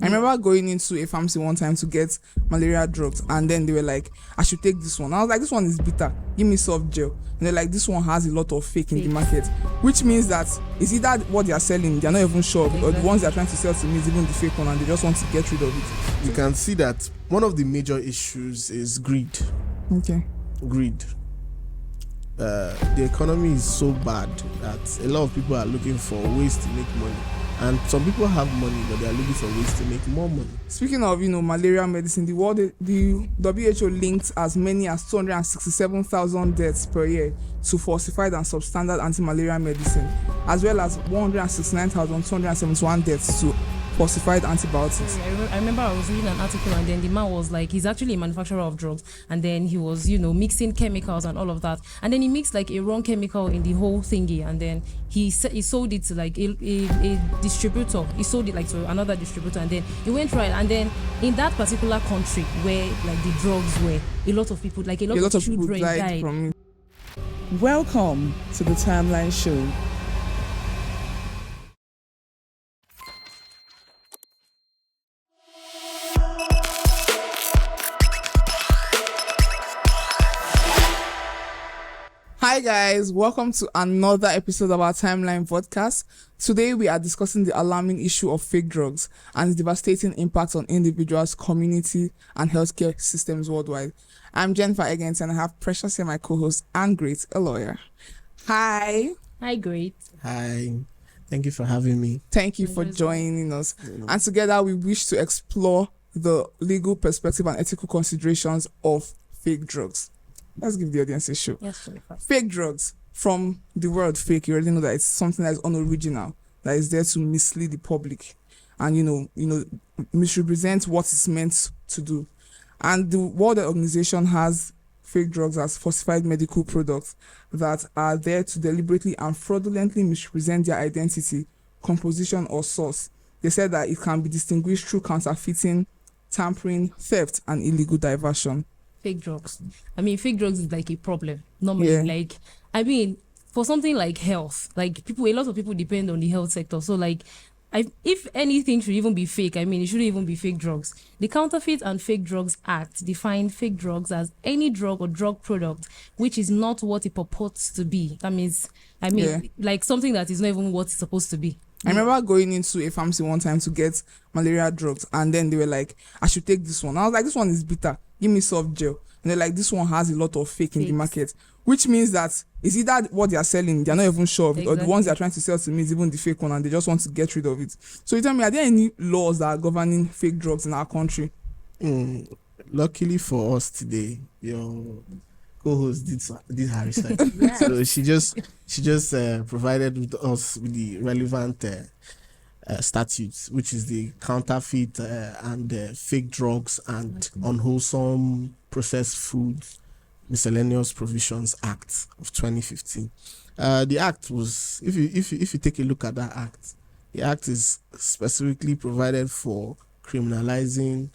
remember going into a pharmacy one time to get malaria drugs, and then they were like, I should take this one. I was like, this one is bitter, give me soft gel. And they're like, this one has a lot of fake in the market, which means that it's either what they are selling, they're not even sure, or the ones they're trying to sell to me is even the fake one, and they just want to get rid of it. You can see that one of the major issues is greed. Okay. Greed. The economy is so bad that a lot of people are looking for ways to make money, and some people have money but they are looking for ways to make more money. Speaking of malaria medicine, the WHO links as many as 267,000 deaths per year to falsified and substandard anti-malaria medicine, as well as 169,271 deaths to falsified antibiotics. I remember I was reading an article, and then the man was like, he's actually a manufacturer of drugs, and then he was mixing chemicals and all of that, and then he mixed like a wrong chemical in the whole thingy, and then he sold it to like a distributor. He sold it like to another distributor, and then he went right, and then in that particular country where like the drugs were, a lot of people, like a lot of children died from it. Welcome to the Timeline Show. Hi guys, welcome to another episode of our Timeline podcast. Today we are discussing the alarming issue of fake drugs and its devastating impact on individuals, community and healthcare systems worldwide. I'm Jennifer Eggins, and I have Precious here, my co-host, and Great, a lawyer. Hi. Hi, Great. Hi. Thank you for having me. Thank you for joining us. And together we wish to explore the legal perspective and ethical considerations of fake drugs. Let's give the audience a show. Yes, Jennifer. Fake drugs. From the word fake, you already know that it's something that is unoriginal, that is there to mislead the public and misrepresent what it's meant to do. And the World Health Organization has fake drugs as falsified medical products that are there to deliberately and fraudulently misrepresent their identity, composition, or source. They said that it can be distinguished through counterfeiting, tampering, theft, and illegal diversion. Fake drugs. I mean, fake drugs is like a problem normally. Yeah. For something like health, like a lot of people depend on the health sector. So if anything should even be fake, it shouldn't even be fake drugs. The Counterfeit and Fake Drugs Act defines fake drugs as any drug or drug product which is not what it purports to be. That means, like something that is not even what it's supposed to be. I remember going into a pharmacy one time to get malaria drugs, and then they were like, I should take this one. I was like, this one is bitter, give me soft gel. And they're like, this one has a lot of fake in the market, which means that it's either what they are selling, they're not even sure of it, or the ones they're trying to sell to me is even the fake one, and they just want to get rid of it. So you tell me, are there any laws that are governing fake drugs in our country? Luckily for us today, your co-host did her research. So she just provided with us with the relevant statutes, which is the Counterfeit and Fake Drugs and Unwholesome Processed Foods Miscellaneous Provisions Act of 2015. The act was, if you take a look at that act, the act is specifically provided for criminalizing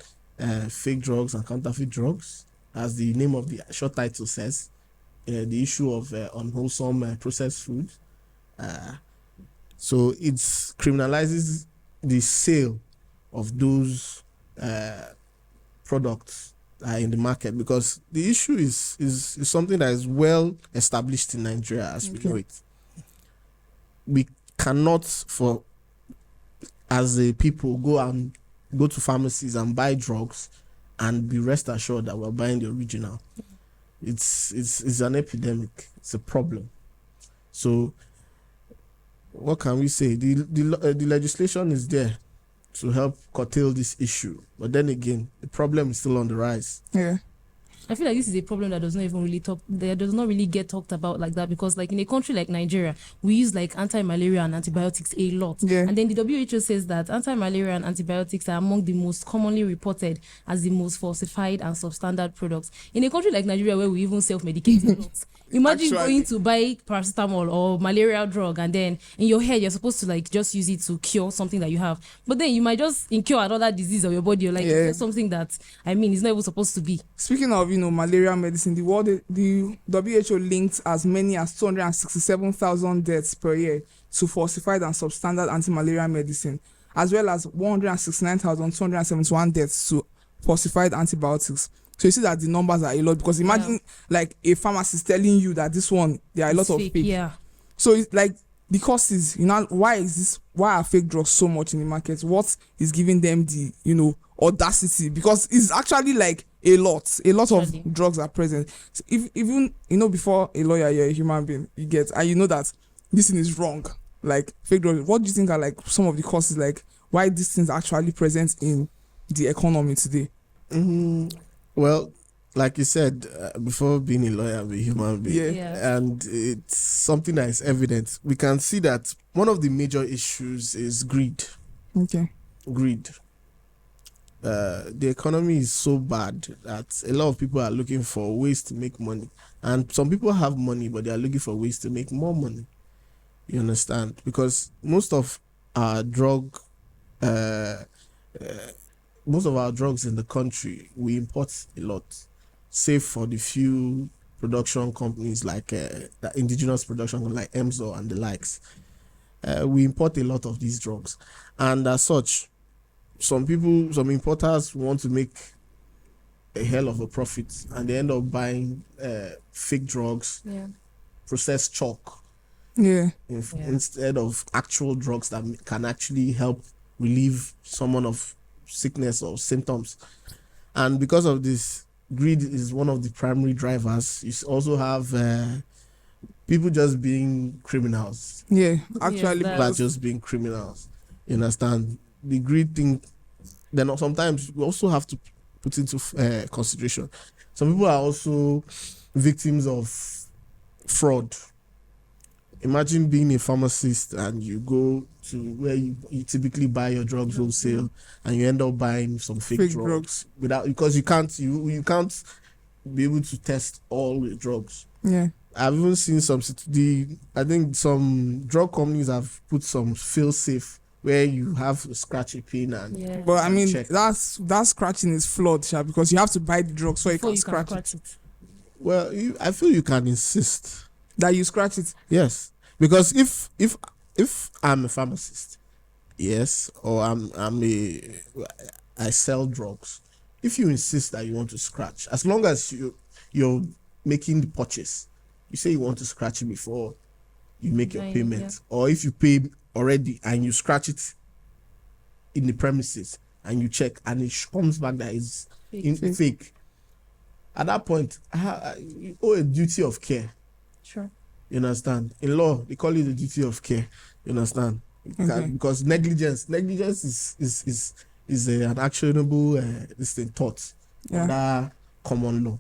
fake drugs and counterfeit drugs, as the name of the short title says. The issue of unwholesome processed food. So it criminalizes the sale of those products in the market, because the issue is something that is well established in Nigeria as we know it. We cannot, as a people, go to pharmacies and buy drugs and be rest assured that we're buying the original. It's an epidemic. It's a problem. So what can we say? The legislation is there to help curtail this issue, but then again, the problem is still on the rise. Yeah, I feel like this is a problem that does not really get talked about like that, because like in a country like Nigeria, we use like anti-malaria and antibiotics a lot. Yeah. And then the WHO says that anti-malaria and antibiotics are among the most commonly reported as the most falsified and substandard products. In a country like Nigeria, where we even self-medicate a lot. Imagine going to buy paracetamol or malaria drug, and then in your head you're supposed to like just use it to cure something that you have, but then you might just incur another disease of your body, or like something that is not even supposed to be. Speaking of malaria medicine, the WHO links as many as 267,000 deaths per year to falsified and substandard anti-malaria medicine, as well as 169,271 deaths to falsified antibiotics. So you see that the numbers are a lot, because imagine like a pharmacist telling you that this one, there are a lot of fake. Yeah. So it's like the causes, why are fake drugs so much in the market? What is giving them the, audacity? Because it's actually like a lot of drugs are present. So if even, before a lawyer, you're a human being, you get, and you know that this thing is wrong, like fake drugs. What do you think are like some of the causes, like why these things are actually present in the economy today? Well, like you said, before being a lawyer, I'm a human being. Yeah. And it's something that is evident. We can see that one of the major issues is greed. Okay. Greed. The economy is so bad that a lot of people are looking for ways to make money. And some people have money, but they are looking for ways to make more money. You understand? Because most of our drugs in the country, we import a lot, save for the few production companies like the indigenous production like Emzo and the likes. We import a lot of these drugs, and as such, some importers want to make a hell of a profit, and they end up buying fake drugs, processed chalk, instead of actual drugs that can actually help relieve someone of sickness or symptoms. And because of this, greed is one of the primary drivers. You also have people just being criminals. Actually, People just being criminals. You understand? The greed thing, then sometimes we also have to put into consideration. Some people are also victims of fraud. Imagine being a pharmacist and you go to where you typically buy your drugs wholesale, and you end up buying some fake drugs because you can't be able to test all the drugs. I've even seen I think some drug companies have put some fail safe where you have to scratch a pin and but I mean check. that scratching is flawed, because you have to buy the drug so you can scratch it. Well, I feel you can insist that you scratch it. Yes, because if I'm a pharmacist, yes, or I sell drugs. If you insist that you want to scratch, as long as you're making the purchase, you say you want to scratch it before you make your payment, or if you pay already and you scratch it in the premises and you check and it comes back that is fake. At that point, you owe a duty of care. Sure. You understand? In law, they call it the duty of care. You understand? Because negligence is an actionable thought under common law.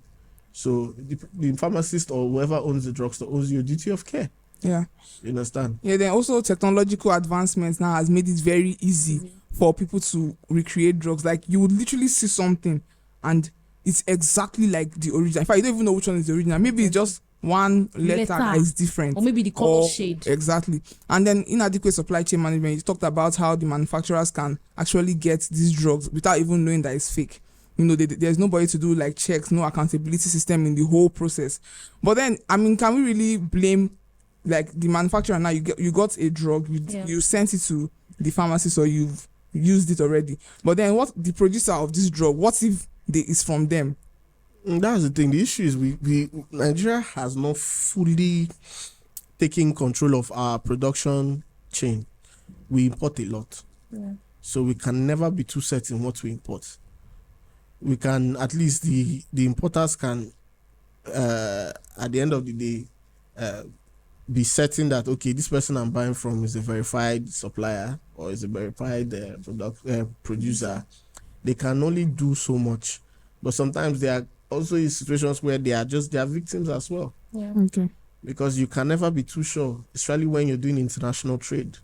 So the pharmacist or whoever owns the drugstore owes you a duty of care. You understand? Then also technological advancements now has made it very easy for people to recreate drugs. Like you would literally see something and it's exactly like the original. In fact, you don't even know which one is the original. Maybe it's just one letter that is different, or maybe the color shade. Exactly. And then inadequate supply chain management. You talked about how the manufacturers can actually get these drugs without even knowing that it's fake. There's nobody to do like checks, no accountability system in the whole process. But then, I mean, can we really blame like the manufacturer? Now you got a drug, you sent it to the pharmacist or you've used it already. But then what the producer of this drug, what if it's from them? That's the thing. The issue is Nigeria has not fully taken control of our production chain. We import a lot. So we can never be too certain what we import. We can, at least the importers can, at the end of the day, be certain that, okay, this person I'm buying from is a verified supplier or is a verified producer. They can only do so much. But sometimes there are also in situations where they are victims as well. Because you can never be too sure, especially when you're doing international trade.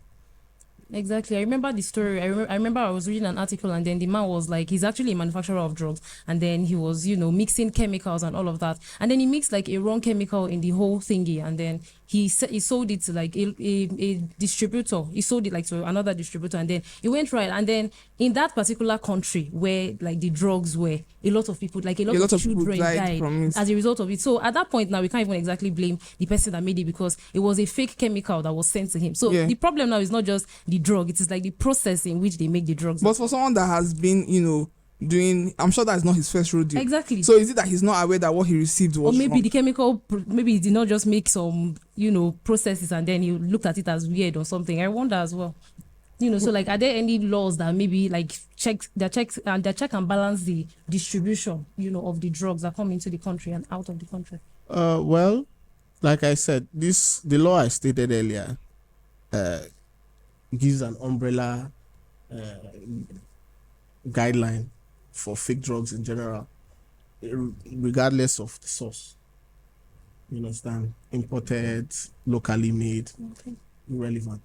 Exactly. I remember the story. I remember I was reading an article and then the man was like, he's actually a manufacturer of drugs. And then he was, mixing chemicals and all of that. And then he mixed like a wrong chemical in the whole thingy. And then he sold it to like a distributor. He sold it like to another distributor, and then it went right. And then in that particular country where like the drugs were, a lot of people, like a lot of people children died from it. as a result of it. So at that point now, we can't even exactly blame the person that made it, because it was a fake chemical that was sent to him. So the problem now is not just the drug; it is like the process in which they make the drugs. But for someone that has been, doing, I'm sure that's not his first rodeo. Exactly. So is it that he's not aware that what he received was or maybe wrong? the chemical, maybe he did not just make some, processes and then he looked at it as weird or something. I wonder as well. So like, are there any laws that maybe like check and balance the distribution, of the drugs that come into the country and out of the country? Well, like I said, the law I stated earlier gives an umbrella guideline for fake drugs in general, regardless of the source. You understand? Imported, locally made, irrelevant.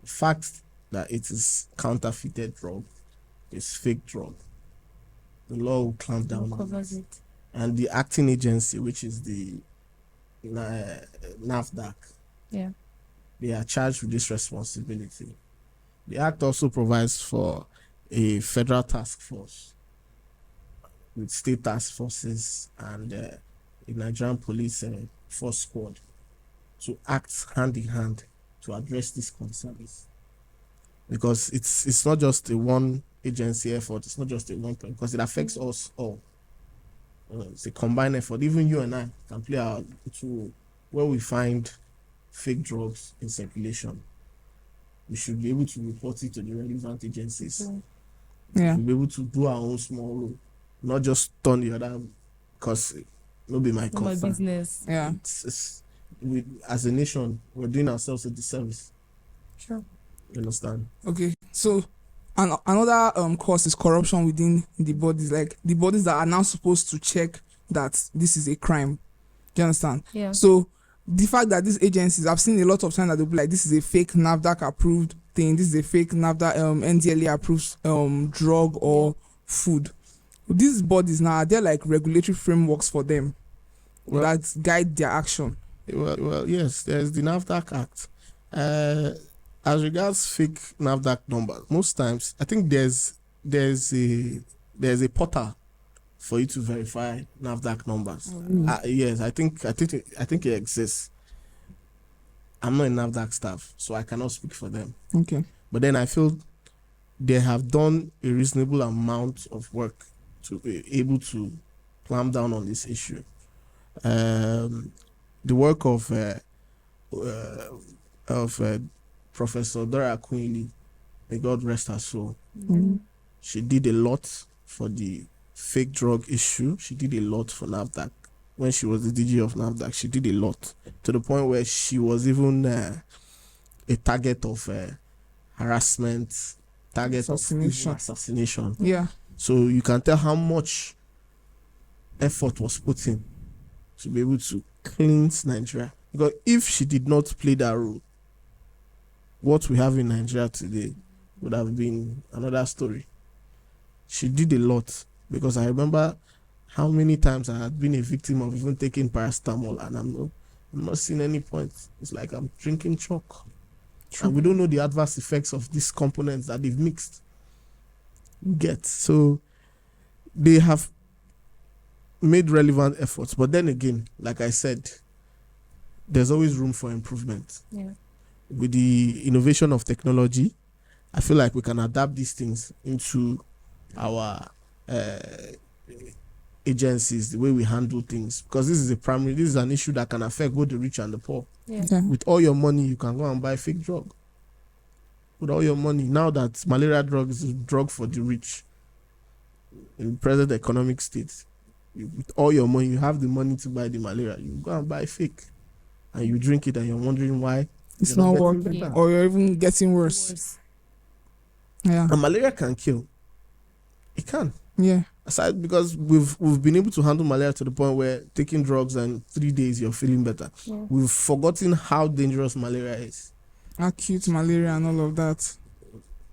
The fact that it is counterfeited drug, is fake drug, the law will clamp down on it. And the acting agency, which is the NAFDAC, they are charged with this responsibility. The Act also provides for a federal task force with state task forces and a Nigerian police force squad to act hand in hand to address these concerns. Because it's not just a one agency effort, it's not just a one point, because it affects us all. It's a combined effort. Even you and I can play our to where we find fake drugs in circulation. We should be able to report it to the relevant agencies. Yeah. We'll be able to do our own small role, not just turn the other, because it'll be my concern. My business. Yeah. As a nation, we're doing ourselves a disservice. Sure. You understand? Okay. So another cause is corruption within the bodies, like the bodies that are now supposed to check that this is a crime. Do you understand? Yeah. So the fact that these agencies, I've seen a lot of times that they'll be like, this is a fake NAFDAC approved thing, this is a fake NAFDAC NDLA approved drug or food. These bodies now, are there like regulatory frameworks for them that guide their action? Well, yes, there's the NAFDAC Act. As regards fake NAFDAC numbers, most times I think there's a portal for you to verify NAFDAC numbers. Yes, I think it exists. I'm not a NAFDAC staff, so I cannot speak for them. Okay. But then I feel they have done a reasonable amount of work to be able to clamp down on this issue. The work of Professor Dora Quinley, may God rest her soul. She did a lot for the fake drug issue. She did a lot for NAFDAC. When she was the DG of NAFDAC, she did a lot, to the point where she was even a target of harassment, target of assassination. Yeah. So you can tell how much effort was put in to be able to cleanse Nigeria. Because if she did not play that role, what we have in Nigeria today would have been another story. She did a lot, because I remember how many times I had been a victim of even taking paracetamol, and I'm not seeing any point. It's like I'm drinking chalk. And we don't know the adverse effects of these components that they've mixed. So they have made relevant efforts. But then again, like I said, there's always room for improvement. Yeah. With the innovation of technology, I feel like we can adapt these things into our agencies, the way we handle things, because this is an issue that can affect both the rich and the poor. Yeah. With all your money, you can go and buy fake drug. With all your money, now that malaria drug is a drug for the rich in present economic state, with all your money, you have the money to buy the malaria, you go and buy fake, and you drink it, and you're wondering why it's not working, or you're even getting worse. Yeah. And malaria can kill. It can. Yeah. Aside, because we've been able to handle malaria to the point where taking drugs and 3 days you're feeling better. Yeah. We've forgotten how dangerous malaria is. Acute malaria and all of that.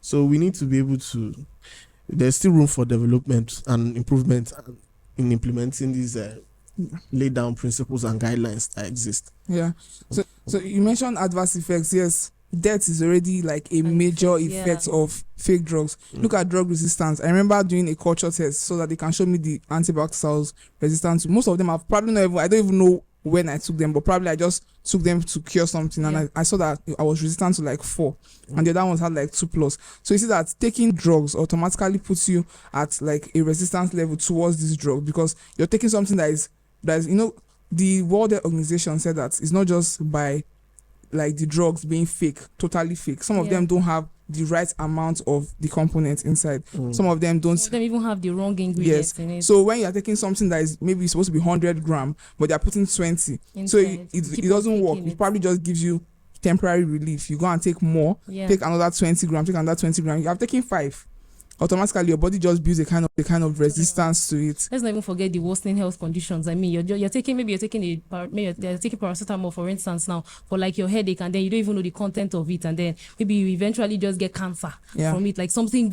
So we need to be able to. There's still room for development and improvement in implementing these lay down principles and guidelines that exist. Yeah. So you mentioned adverse effects. Yes, death is already like a major effect of fake drugs. Look at drug resistance. I remember doing a culture test so that they can show me the antibiotics I was resistant to. Most of them I've probably not even, I don't even know when I took them, but probably I just took them to cure something, and I saw that I was resistant to like 4, and the other ones had like 2+. So you see that taking drugs automatically puts you at like a resistance level towards this drug, because you're taking something that is the World Health Organization said that it's not just by like the drugs being fake, totally fake. Some of them don't have the right amount of the components inside. Some of them don't. Some of them even have the wrong ingredients in it. So when you're taking something that is maybe supposed to be 100 grams, but they're putting 20, inside, so it doesn't work. It probably just gives you temporary relief. You go and take more, take another 20 grams, take another 20 grams. You have taken 5. Automatically your body just builds a kind of resistance to it. Let's not even forget the worsening health conditions. I mean, you're taking paracetamol, for instance, now for like your headache, and then you don't even know the content of it, and then maybe you eventually just get cancer from it, like something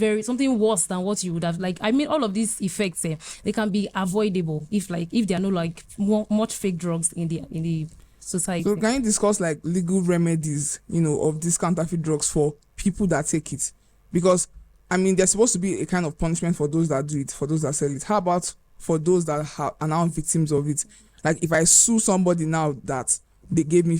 worse than what you would have. Like, I mean, all of these effects they can be avoidable if there are no like much fake drugs in the society. So can you discuss like legal remedies, of these counterfeit drugs for people that take it? Because I mean, there's supposed to be a kind of punishment for those that do it, for those that sell it. How about for those that are now victims of it? Like, if I sue somebody now that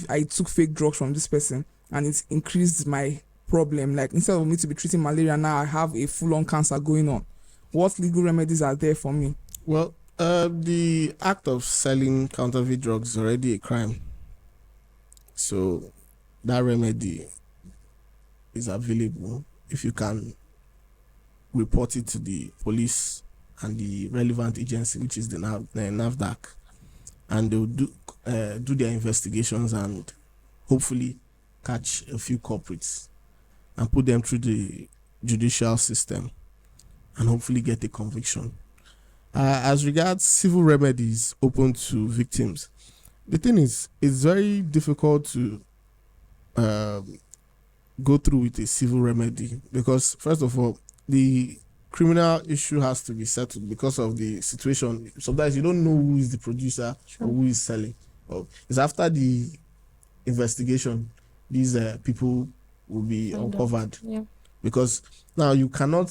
I took fake drugs from this person and it increased my problem, like instead of me to be treating malaria, now I have a full-on cancer going on. What legal remedies are there for me? Well, the act of selling counterfeit drugs is already a crime. So that remedy is available if you can report it to the police and the relevant agency, which is the NAFDAC, and they'll do their investigations and hopefully catch a few culprits and put them through the judicial system and hopefully get a conviction. As regards civil remedies open to victims, the thing is, it's very difficult to go through with a civil remedy, because first of all, the criminal issue has to be settled because of the situation. Sometimes you don't know who is the producer or who is selling. It's after the investigation these people will be uncovered. Because now you cannot,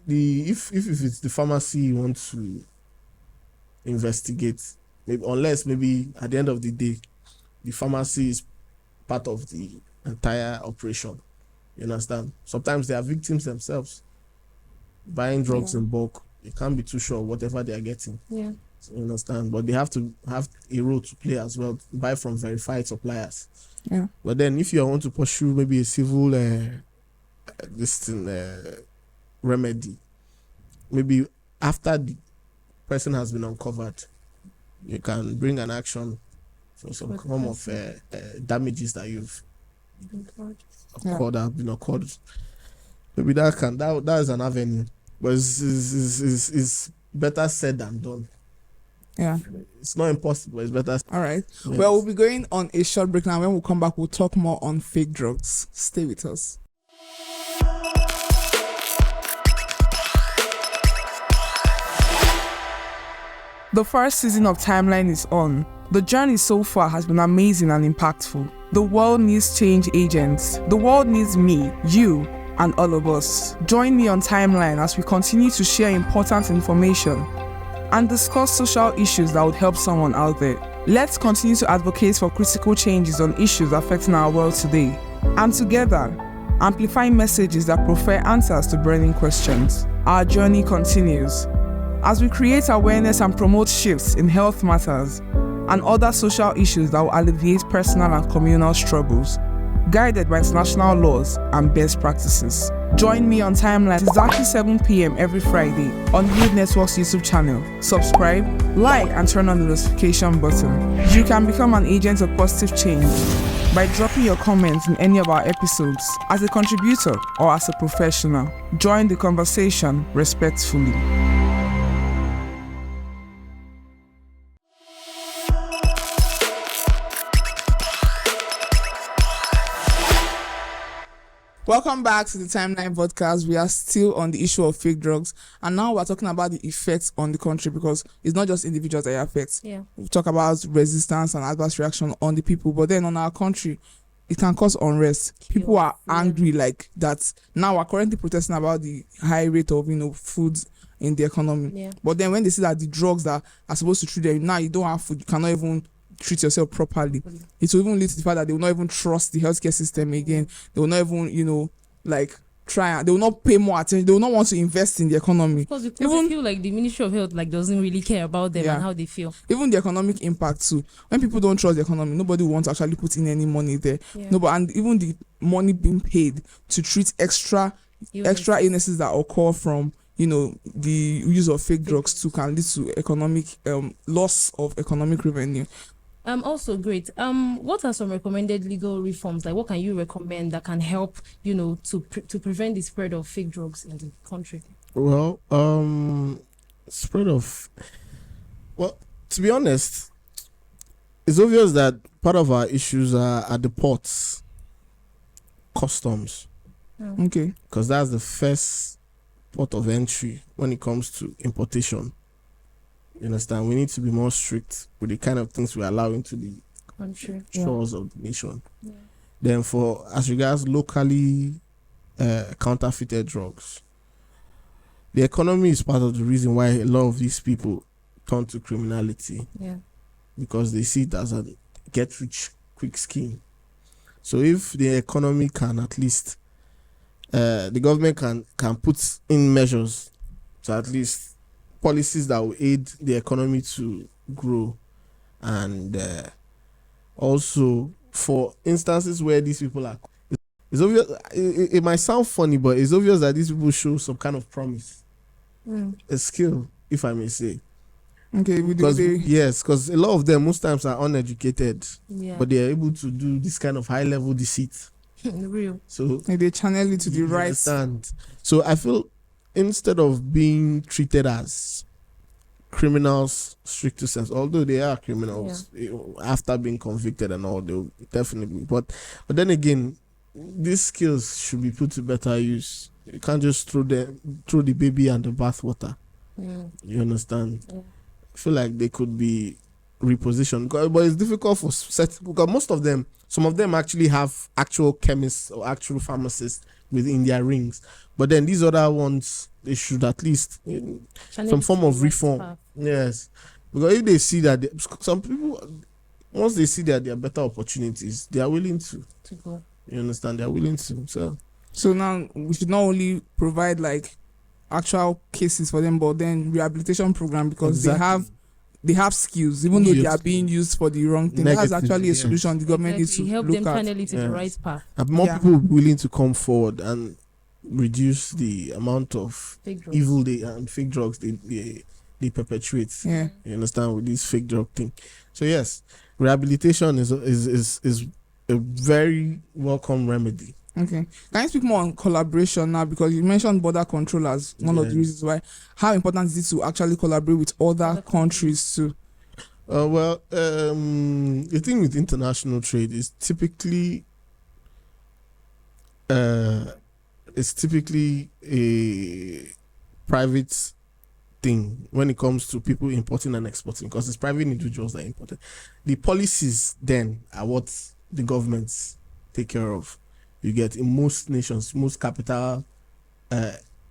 if it's the pharmacy you want to investigate, unless maybe at the end of the day the pharmacy is part of the entire operation. You understand? Sometimes they are victims themselves buying drugs in bulk. You can't be too sure whatever they are getting. So you understand? But they have to have a role to play as well. Buy from verified suppliers. But then if you want to pursue maybe a civil remedy, maybe after the person has been uncovered, you can bring an action for some form of damages that you've have been occurred. Maybe that is an avenue, but it's better said than done. It's not impossible, it's better. All right. Yes. Well, we'll be going on a short break now. When we come back, we'll talk more on fake drugs. Stay with us. The first season of Timeline is on. The journey so far has been amazing and impactful. The world needs change agents. The world needs me, you, and all of us. Join me on Timeline as we continue to share important information and discuss social issues that would help someone out there. Let's continue to advocate for critical changes on issues affecting our world today, and together, amplify messages that prefer answers to burning questions. Our journey continues as we create awareness and promote shifts in health matters and other social issues that will alleviate personal and communal struggles, guided by international laws and best practices. Join me on Timeline exactly 7 p.m. every Friday on Youth Network's YouTube channel. Subscribe, like, and turn on the notification button. You can become an agent of positive change by dropping your comments in any of our episodes as a contributor or as a professional. Join the conversation respectfully. Welcome back to the Timeline podcast. We are still on the issue of fake drugs, and now we're talking about the effects on the country, because it's not just individuals that it affects. Yeah. We talk about resistance and adverse reaction on the people, but then on our country, it can cause unrest. People are angry like that. Now we're currently protesting about the high rate of food in the economy. Yeah. But then when they see that the drugs that are supposed to treat them, now you don't have food, you cannot even treat yourself properly. It will even lead to the fact that they will not even trust the healthcare system again. They will not even try. They will not pay more attention. They will not want to invest in the economy. Because they feel like the Ministry of Health doesn't really care about them and how they feel. Even the economic impact too. When people don't trust the economy, nobody wants to actually put in any money there. And even the money being paid to treat extra illnesses that occur from the use of fake drugs too can lead to economic loss of economic revenue. Also great. What are some recommended legal reforms? Like, what can you recommend that can help, to prevent the spread of fake drugs in the country? Well, to be honest, it's obvious that part of our issues are at the ports, customs. Okay. Because that's the first port of entry when it comes to importation. You understand? We need to be more strict with the kind of things we allow into the country shores of the nation. Yeah. Then for as regards locally counterfeited drugs, the economy is part of the reason why a lot of these people turn to criminality. Yeah. Because they see it as a get rich quick scheme. So if the economy can at least the government can put in measures to at least policies that will aid the economy to grow, and also for instances where these people are, it's obvious, it might sound funny, but it's obvious that these people show some kind of promise, a skill, if I may say. Okay, because a lot of them most times are uneducated, but they are able to do this kind of high level deceit. Real. So they channel it to the right. Understand? So I feel instead of being treated as criminals, stricto sense, although they are criminals after being convicted and all, they'll definitely. But then again, these skills should be put to better use. You can't just throw the baby and the bathwater. You understand? I feel like they could be repositioned, but it's difficult for because some of them actually have actual chemists or actual pharmacists within their rings. But then these other ones, they should at least some form of reform. Yes. Because if they see that some people, once they see that there are better opportunities, they are willing to go. You understand? They are willing to. So now we should not only provide actual cases for them, but then rehabilitation program, because they have skills, even though they are being used for the wrong thing. That's actually a solution the government needs to help look them at. channel it to the right path. And more people willing to come forward and reduce the amount of evil and fake drugs they perpetuate. Yeah. You understand, with this fake drug thing. So yes, rehabilitation is a very welcome remedy. Okay. Can you speak more on collaboration now? Because you mentioned border control as one of the reasons why. How important is it to actually collaborate with other countries too? The thing with international trade is typically a private thing when it comes to people importing and exporting, because it's private individuals that import it. The policies then are what the governments take care of. You get in most nations, most capital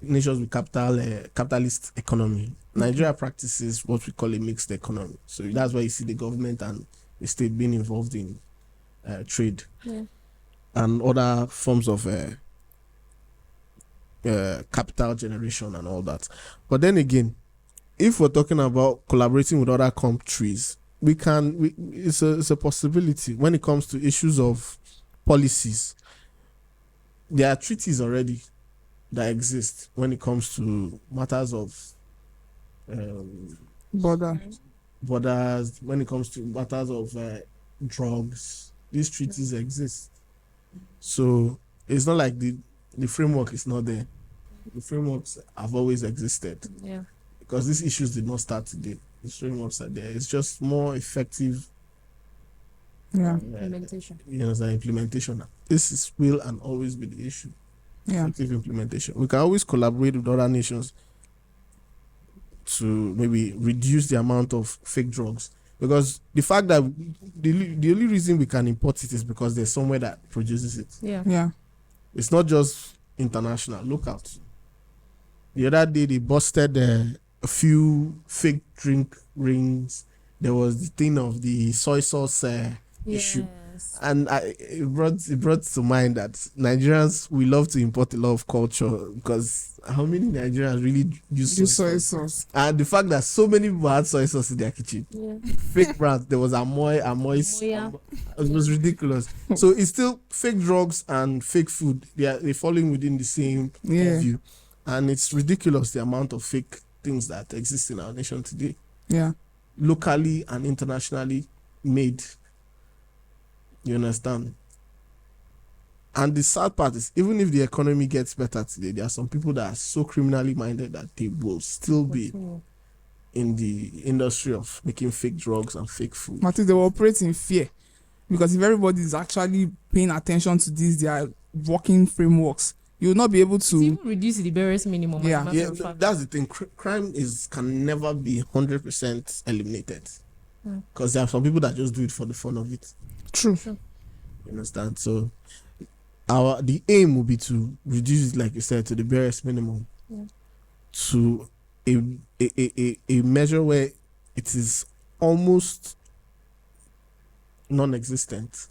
nations with capitalist economy. Nigeria practices what we call a mixed economy. So that's why you see the government and the state being involved in trade and other forms of capital generation and all that. But then again, if we're talking about collaborating with other countries, it's a possibility when it comes to issues of policies. There are treaties already that exist when it comes to matters of borders, when it comes to matters of drugs. These treaties exist. So it's not like the framework is not there. The frameworks have always existed. Yeah. Because these issues did not start today. The frameworks are there. It's just more effective implementation. Implementation. This will and always be the issue. Yeah. effective implementation. We can always collaborate with other nations to maybe reduce the amount of fake drugs, because the fact that the only reason we can import it is because there's somewhere that produces it. Yeah. It's not just international. Look out. The other day they busted a few fake drink rings. There was the thing of the soy sauce issue. And it brought to mind that Nigerians, we love to import a lot of culture, because how many Nigerians really use soy sauce? And the fact that so many people had soy sauce in their kitchen, fake brands. There was Amoy. It was ridiculous. So it's still fake drugs and fake food. They're falling within the same view, and it's ridiculous the amount of fake things that exist in our nation today. Yeah, locally and internationally made. You understand? And the sad part is, even if the economy gets better today, there are some people that are so criminally minded that they will still be in the industry of making fake drugs and fake food. Martin, they will operate in fear, because if everybody is actually paying attention to these, their working frameworks, you will not be able to even reduce the barest minimum. Yeah, that's the thing. Crime can never be 100% eliminated, because there are some people that just do it for the fun of it. True. You understand? So the aim will be to reduce it, like you said, to the barest minimum, to a measure where it is almost non-existent,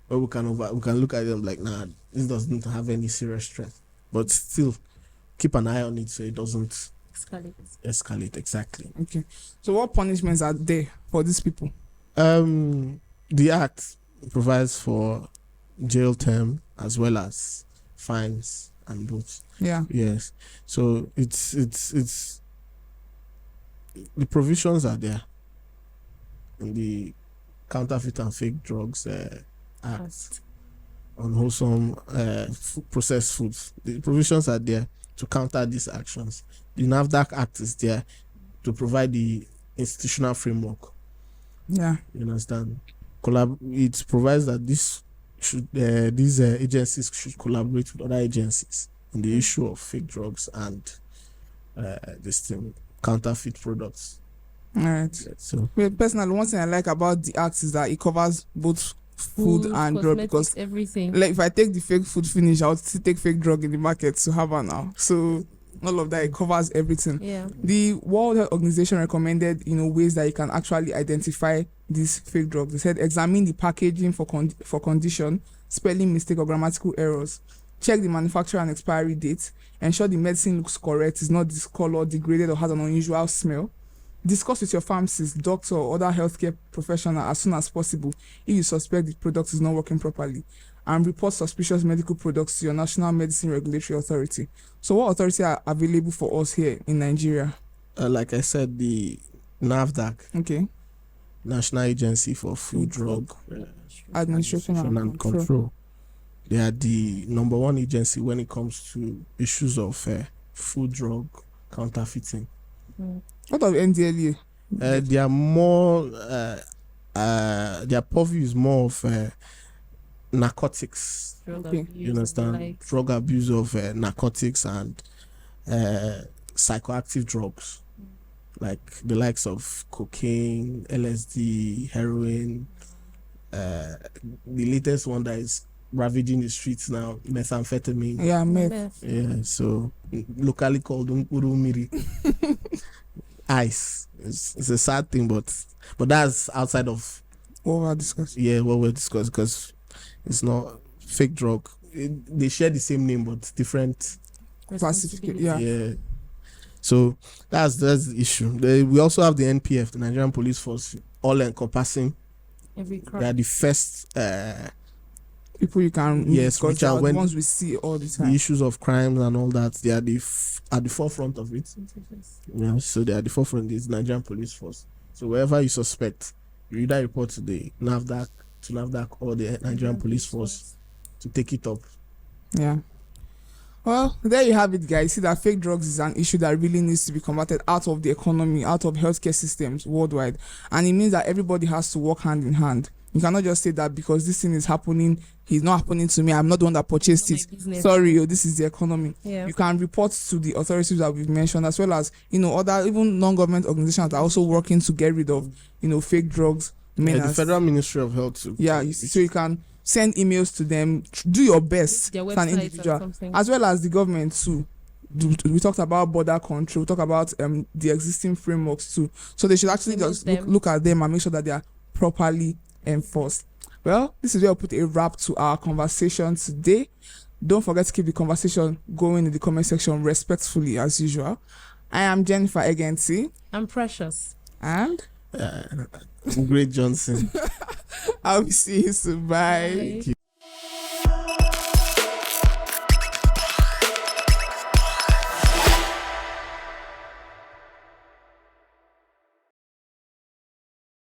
where we can look at them like, nah, this doesn't have any serious threat, but still keep an eye on it so it doesn't escalate. Exactly. Okay. So what punishments are there for these people? The Act provides for jail term as well as fines and both. Yeah. Yes. So it's the provisions are there in the Counterfeit and Fake Drugs Act, unwholesome processed foods. The provisions are there to counter these actions. The NAFDAC Act is there to provide the institutional framework. Yeah. You understand? It provides that these agencies should collaborate with other agencies in the issue of fake drugs and counterfeit products. All right. Yeah, so personally, one thing I like about the act is that it covers both food and drug, because everything. Like if I take the fake food finish, I'll still take fake drug in the market to have her now. So all of that, it covers everything. Yeah. The World Health Organization recommended, ways that you can actually identify these fake drugs. They said examine the packaging for condition, spelling mistake or grammatical errors. Check the manufacturer and expiry date. Ensure the medicine looks correct, is not discolored, degraded, or has an unusual smell. Discuss with your pharmacist, doctor, or other healthcare professional as soon as possible if you suspect the product is not working properly, and report suspicious medical products to your National Medicine Regulatory Authority. So what authorities are available for us here in Nigeria? like I said, the NAFDAC, Okay. National Agency for Food, Drug Administration and Control. They are the number one agency when it comes to issues of food drug counterfeiting. What of NDLEA? They are more their purview is more of narcotics. Okay. You understand? Drug abuse of narcotics and psychoactive drugs, like the likes of cocaine, LSD, heroin. The latest one that is ravaging the streets now, methamphetamine. Yeah, meth. Yeah, so locally called Urumiri. Ice. It's a sad thing, but that's outside of What we're discussing. Yeah, what we're discussing, because it's not fake drug. They share the same name but different Classification. Yeah. Yeah. So that's the issue. We also have the NPF, the Nigerian Police Force, all encompassing. Every crime. They are the first People you can yes, because which they are are when the ones we see all the the time. issues of crimes and all that. They are at the forefront of it. Yeah, so they are the forefront. It's Nigerian Police Force. So wherever you suspect, you either report to the NAFDAC or the Nigerian Police Force to take it up. Yeah. Well, there you have it, guys. See that fake drugs is an issue that really needs to be combated out of the economy, out of healthcare systems worldwide. And it means that everybody has to work hand in hand. You cannot just say that because this thing is happening, it's not happening to me. I'm not the one that purchased It's it. not my business. Sorry, this is the economy. Yeah. You can report to the authorities that we've mentioned, as well as other even non-government organizations that are also working to get rid of fake drugs. The Federal Ministry of Health too. Yeah, so you can send emails to them. Do your best Their as an website or individual, something. as well as the government too. We talked about border control. We talked about the existing frameworks too. So they should actually just look at them and make sure that they are properly enforced. Well, this is where I'll put a wrap to our conversation today. Don't forget to keep the conversation going in the comment section respectfully as usual. I am Jennifer Egenti. I'm Precious. And Great Johnson. I'll be seeing you soon. Bye. Bye.